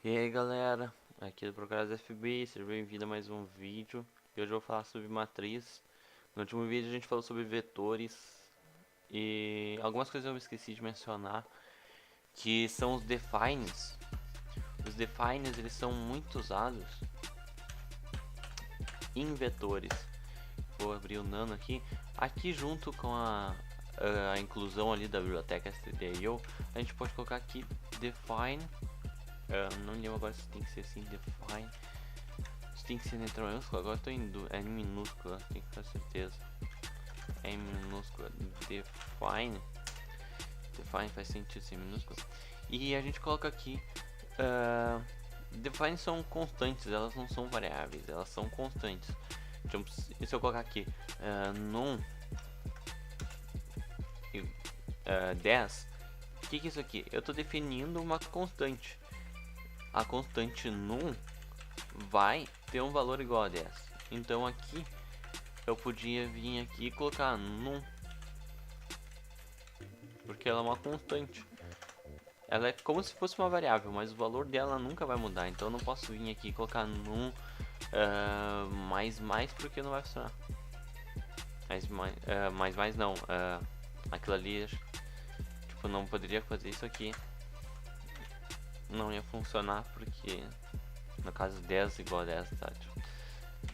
E aí galera, aqui do Procurados FB, seja bem-vindo a mais um vídeo. E hoje eu vou falar sobre matriz. No último vídeo a gente falou sobre vetores e algumas coisas eu esqueci de mencionar, que são os defines. Os defines eles são muito usados em vetores. Vou abrir o nano aqui. Aqui junto com a inclusão ali da biblioteca stdio, a gente pode colocar aqui define. Não lembro agora se tem que ser assim, define. Se tem que ser em letra maiúscula, agora eu tô em minúscula, tem que ter certeza. É em minúscula, define. Define faz sentido ser minúscula. E a gente coloca aqui, define são constantes, elas não são variáveis, elas são constantes. Então, se eu colocar aqui num 10, o que é isso aqui? Eu estou definindo uma constante. A constante num vai ter um valor igual a 10. Então aqui eu podia vir aqui e colocar num, porque ela é uma constante. Ela é como se fosse uma variável, mas o valor dela nunca vai mudar. Então eu não posso vir aqui e colocar num mais porque não vai funcionar. Mais não. Aquilo ali, tipo, não poderia fazer isso aqui. Não ia funcionar porque, no caso 10 igual a 10, tá? Tipo,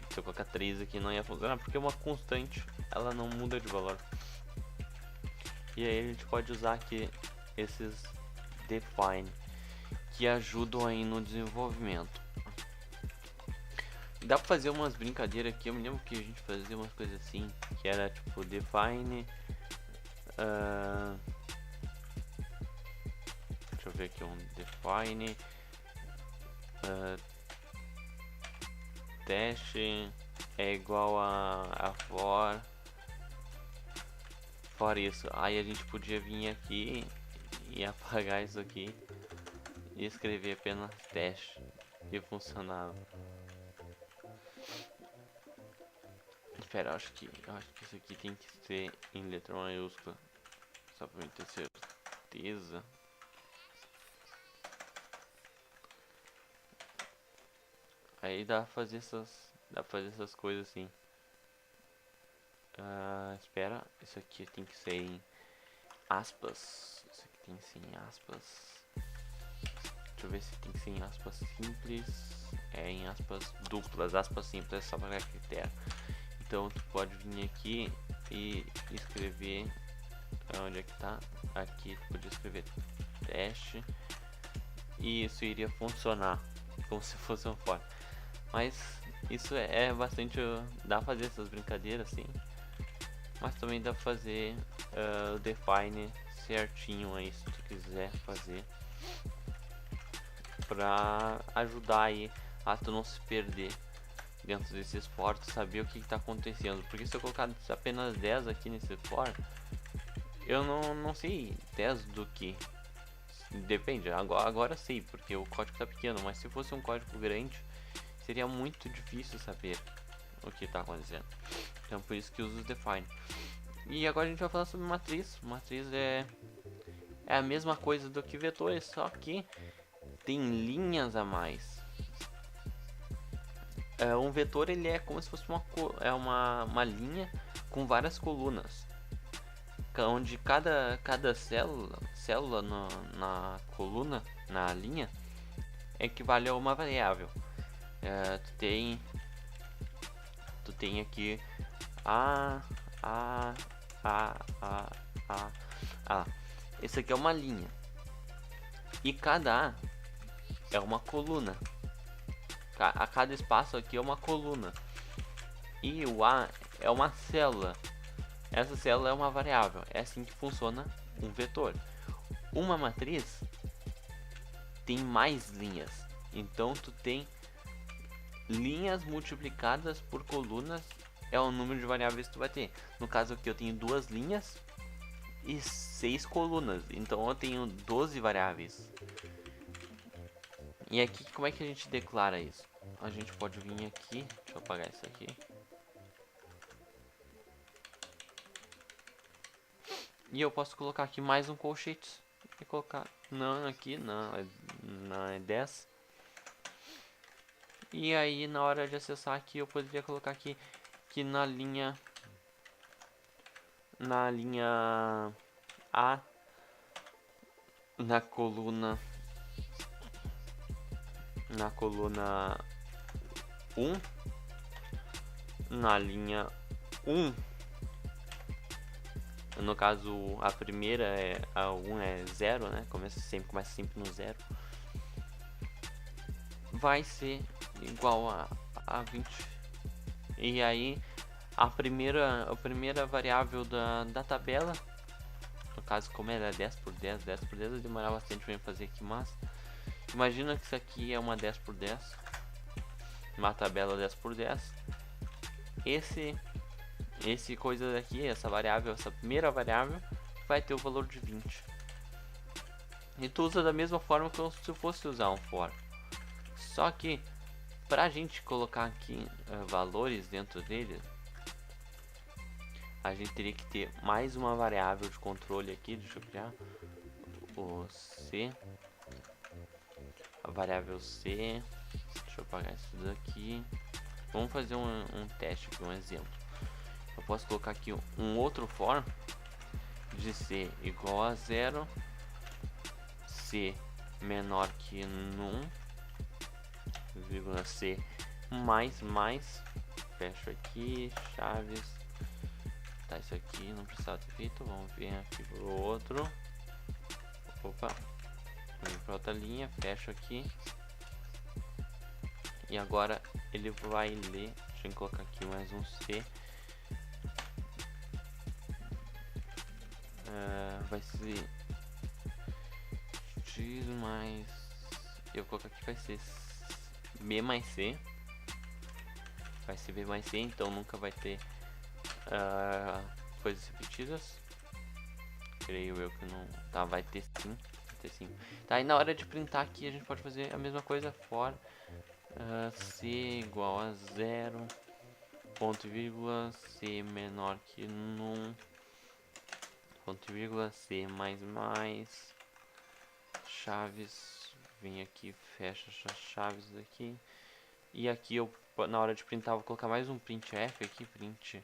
se eu colocar 3 aqui não ia funcionar porque uma constante ela não muda de valor. E aí a gente pode usar aqui esses define que ajudam aí no desenvolvimento. Dá pra fazer umas brincadeiras aqui, eu me lembro que a gente fazia umas coisas assim, que era tipo define, deixa eu ver aqui um define, teste é igual a for isso. Aí a gente podia vir aqui e apagar isso aqui e escrever apenas teste e funcionava. Espera, eu acho que isso aqui tem que ser em letra maiúscula, só pra mim ter certeza. Aí dá pra fazer essas coisas assim. Espera, isso aqui tem que ser em aspas. Isso aqui tem que ser em aspas. Deixa eu ver se tem que ser em aspas simples. É em aspas duplas, aspas simples é só para critério. Então tu pode vir aqui e escrever. Onde é que tá? Aqui tu pode escrever teste. E isso iria funcionar como se fosse um for. Mas isso é bastante. Dá pra fazer essas brincadeiras assim. Mas também dá pra fazer o define certinho aí se tu quiser fazer. Pra ajudar aí a tu não se perder dentro desses for, tu saber o que está acontecendo. Porque se eu colocar apenas 10 aqui nesse for, eu não sei 10 do que. Depende, agora sei, porque o código está pequeno, mas se fosse um código grande, seria muito difícil saber o que está acontecendo. Então por isso que uso os define. E agora a gente vai falar sobre matriz. Matriz é a mesma coisa do que vetores, só que tem linhas a mais. Um vetor ele é como se fosse uma linha com várias colunas, onde cada célula na coluna, na linha, equivale a uma variável. Tu tem aqui a a a a a a esse aqui é uma linha e cada a é uma coluna. A cada espaço aqui é uma coluna e o a é uma célula. Essa célula é uma variável. É assim que funciona um vetor. Uma matriz tem mais linhas, então tu tem linhas multiplicadas por colunas, é o número de variáveis que tu vai ter. No caso aqui eu tenho duas linhas e 6 colunas, então eu tenho 12 variáveis. E aqui como é que a gente declara isso? A gente pode vir aqui, deixa eu apagar isso aqui. E eu posso colocar aqui mais um colchete e colocar não aqui, não é 10. E aí na hora de acessar aqui eu poderia colocar aqui que na linha A, na coluna 1, na linha 1, no caso a primeira a 1 é 0, né? Começa sempre no 0. Vai ser igual a 20. E aí a primeira variável da tabela, no caso como era 10 por 10 vai demorar bastante para fazer aqui, mas imagina que isso aqui é uma 10 por 10, uma tabela 10 por 10. Esse coisa daqui, essa variável, essa primeira variável vai ter o valor de 20. E tu usa da mesma forma que se fosse usar um for. Só que para a gente colocar aqui valores dentro dele, a gente teria que ter mais uma variável de controle aqui. Deixa eu criar o C, a variável C. Deixa eu apagar isso daqui. Vamos fazer um teste aqui, um exemplo. Eu posso colocar aqui um outro for de C igual a 0, C menor que num, vírgula C mais, fecho aqui, chaves. Tá, isso aqui não precisava ter feito. Vamos ver aqui pro outro. Opa, vem pra outra linha, fecho aqui. E agora ele vai ler. Deixa eu colocar aqui mais um C. Vai ser X mais. Eu vou colocar aqui, vai ser B mais C. Vai ser B mais C, então nunca vai ter coisas repetidas. Creio eu que não. Tá, vai ter sim. Vai ter sim. Tá, e na hora de printar aqui a gente pode fazer a mesma coisa. For C igual a 0, ponto vírgula, C menor que num, ponto vírgula, C mais, chaves, vem aqui, fecha essas chaves daqui. E aqui eu, na hora de printar, vou colocar mais um printf aqui, printf,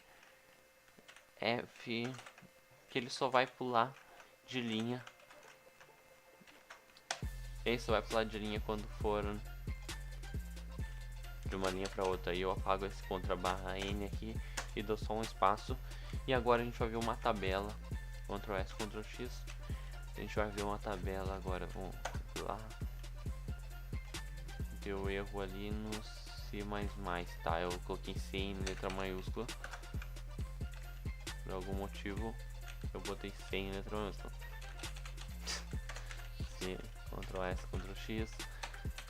que ele só vai pular de linha. Ele só vai pular de linha quando for de uma linha para outra. Aí eu apago esse contra barra N aqui e dou só um espaço. E agora a gente vai ver uma tabela. Ctrl S, Ctrl X. A gente vai ver uma tabela agora. Vamos lá. Deu erro ali no C++. Tá, eu coloquei C em letra maiúscula. Por algum motivo eu botei C em letra maiúscula. C, Ctrl S, Ctrl X.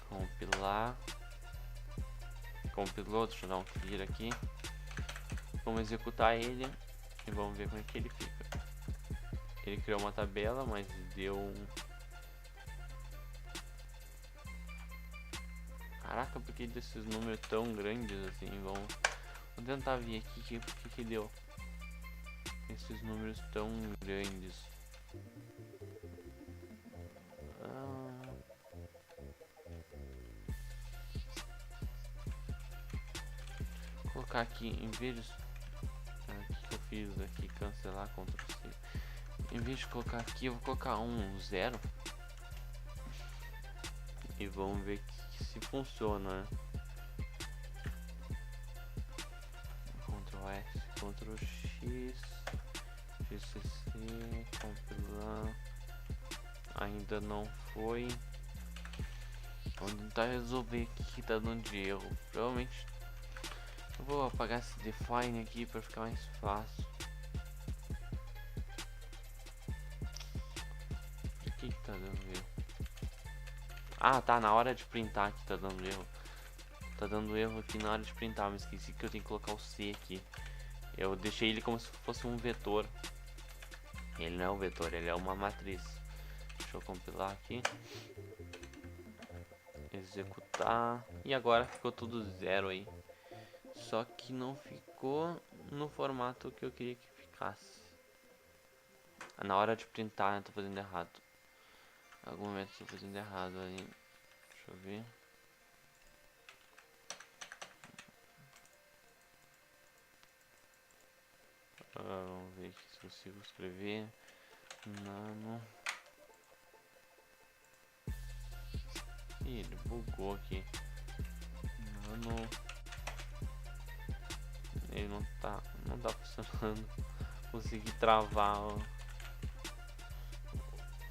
Compilar. Compilou, deixa eu dar um clear aqui. Vamos executar ele e vamos ver como é que ele fica. Ele criou uma tabela, mas deu Caraca, por que desses números tão grandes assim? Vamos tentar ver aqui que deu esses números tão grandes. Vou colocar aqui, em vez de que eu fiz aqui, cancelar, Ctrl C. Em vez de colocar aqui, eu vou colocar um 0 e vamos ver que se funciona. Ctrl S, Ctrl X, GCC, compilar. Ainda não foi. Vamos tentar resolver o que tá dando de erro. Provavelmente eu vou apagar esse define aqui para ficar mais fácil. Por que tá dando erro? Ah, tá, na hora de printar que tá dando erro. Tá dando erro aqui na hora de printar, mas esqueci que eu tenho que colocar o C aqui. Eu deixei ele como se fosse um vetor. Ele não é um vetor, ele é uma matriz. Deixa eu compilar aqui. Executar. E agora ficou tudo 0 aí. Só que não ficou no formato que eu queria que ficasse. Na hora de printar eu tô fazendo errado. Em algum momento eu tô fazendo errado ali. Deixa eu ver. Vamos ver aqui se consigo escrever. Nano. Ih, ele bugou aqui. Nano. Ele não tá funcionando. Consegui travar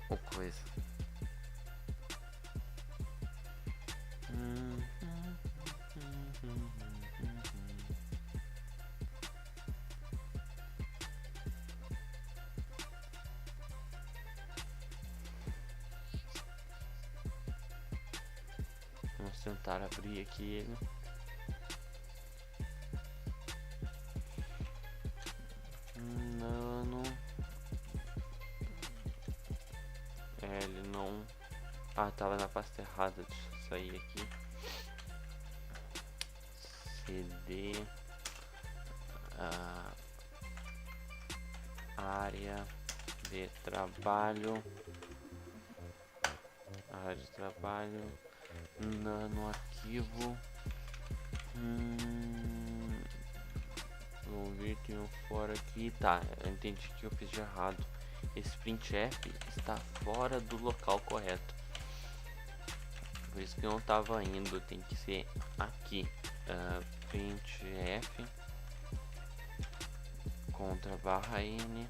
o coisa. Vamos tentar abrir aqui ele. Nano. Ele não... Ah, tava na pasta errada. Deixa eu sair aqui. CD. Área de trabalho. Área de trabalho. Nano arquivo. Vamos ver, tem um fora aqui. Tá, eu entendi que eu fiz de errado. Esse printf está fora do local correto. Por isso que eu não estava indo. Tem que ser aqui. Printf contra barra n.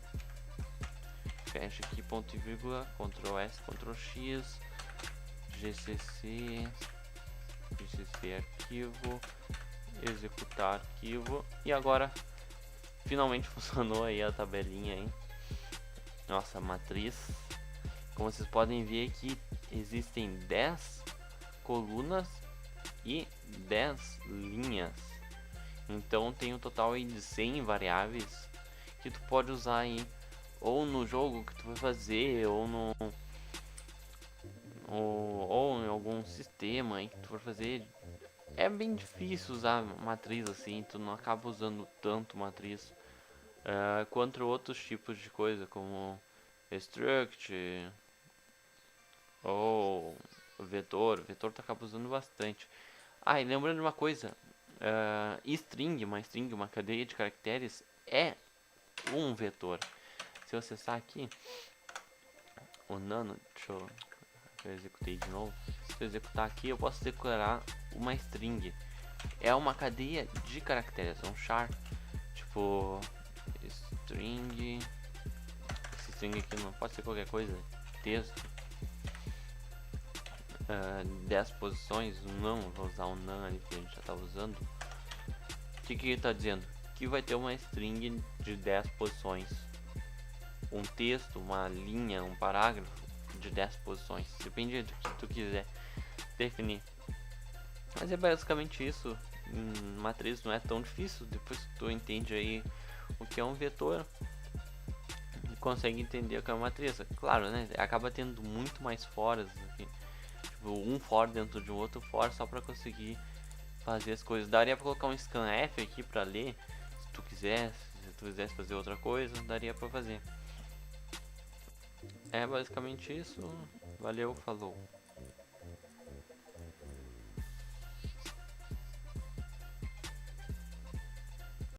Fecha aqui, ponto e vírgula. Ctrl S, Ctrl X. GCC arquivo, executar arquivo, e agora finalmente funcionou aí a tabelinha aí. Nossa matriz, como vocês podem ver aqui, existem 10 colunas e 10 linhas, então tem um total aí de 100 variáveis que tu pode usar aí, ou no jogo que tu vai fazer, ou em algum sistema aí que tu for fazer. É bem difícil usar matriz assim, tu não acaba usando tanto matriz quanto outros tipos de coisa, como struct ou vetor. Vetor tu acaba usando bastante. E lembrando de uma coisa, string, uma cadeia de caracteres, é um vetor. Se eu acessar aqui o nano, eu executei de novo. Se eu executar aqui, eu posso declarar uma string. É uma cadeia de caracteres, um char. Tipo, string. Esse string aqui não pode ser qualquer coisa. Texto. 10 posições. Não, vou usar o nan ali que a gente já estava usando. O que ele está dizendo? Que vai ter uma string de 10 posições. Um texto, uma linha, um parágrafo de 10 posições, depende do que tu quiser definir. Mas é basicamente isso. Matriz não é tão difícil, depois que tu entende aí o que é um vetor, consegue entender o que é uma matriz. Claro, né, acaba tendo muito mais foras aqui. Tipo, um for dentro de um outro for só para conseguir fazer as coisas. Daria para colocar um scanf aqui para ler, se tu quisesse fazer outra coisa, daria para fazer. É basicamente isso. Valeu, falou.